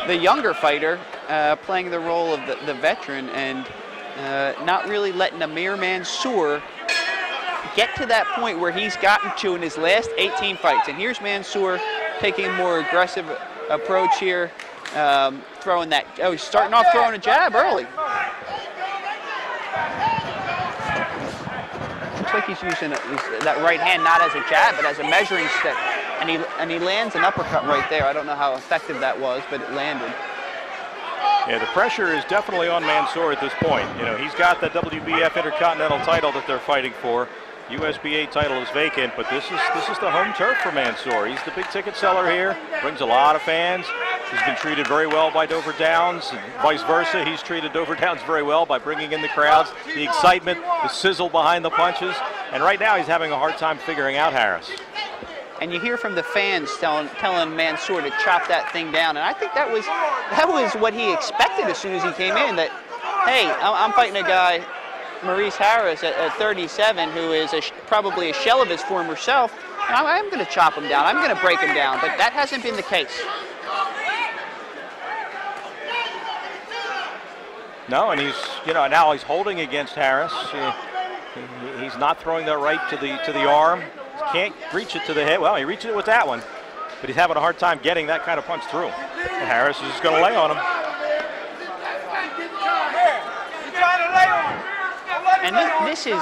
the younger fighter playing the role of the veteran and not really letting Amir Mansour get to that point where he's gotten to in his last 18 fights. And here's Mansour taking a more aggressive approach here, throwing that, oh, he's starting off throwing a jab early. Looks like he's using that right hand not as a jab, but as a measuring stick. And he lands an uppercut right there. I don't know how effective that was, but it landed. Yeah, the pressure is definitely on Mansour at this point. You know, he's got the WBF Intercontinental title that they're fighting for. USBA title is vacant, but this is the home turf for Mansour. He's the big ticket seller here, brings a lot of fans. He's been treated very well by Dover Downs, and vice versa. He's treated Dover Downs very well by bringing in the crowds, the excitement, the sizzle behind the punches. And right now he's having a hard time figuring out Harris. And you hear from the fans telling Mansour to chop that thing down. And I think that was what he expected as soon as he came in, that, hey, I'm fighting a guy, Maurice Harris, at 37, who is probably a shell of his former self. And I'm going to chop him down. I'm going to break him down. But that hasn't been the case. No, and he's, you know, now he's holding against Harris. He's not throwing that right to the arm. Can't reach it to the head. Well, he reached it with that one, but he's having a hard time getting that kind of punch through. And Harris is just going to lay on him. And this is,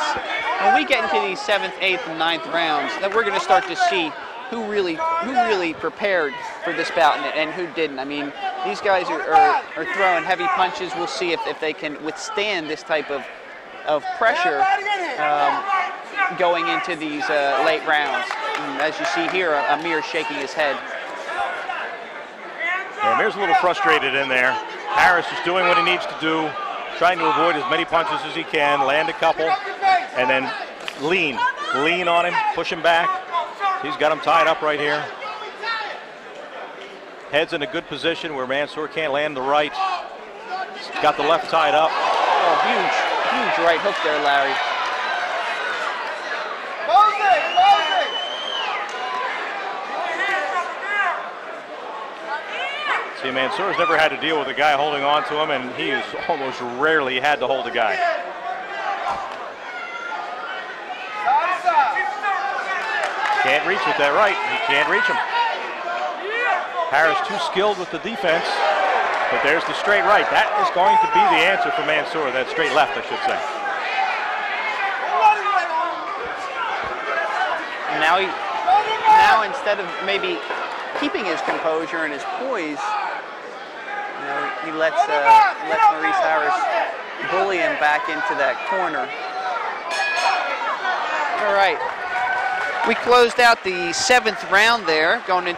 when we get into these 7th, 8th, and 9th rounds, that we're going to start to see who really prepared for this bout and who didn't. I mean, these guys are throwing heavy punches. We'll see if they can withstand this type of pressure going into these late rounds. And as you see here, Amir shaking his head. Yeah, Amir's a little frustrated in there. Harris is doing what he needs to do, trying to avoid as many punches as he can, land a couple, and then lean on him, push him back. He's got him tied up right here. Head's in a good position where Mansour can't land the right. He's got the left tied up. Oh, huge right hook there, Larry. See, Mansour's never had to deal with a guy holding on to him, and he has almost rarely had to hold a guy. Can't reach with that right. He can't reach him. Harris too skilled with the defense, but there's the straight right. That is going to be the answer for Mansour, that straight left, I should say. And now instead of maybe keeping his composure and his poise, you know, he lets Maurice Harris bully him back into that corner. All right. We closed out the 7th round there, going into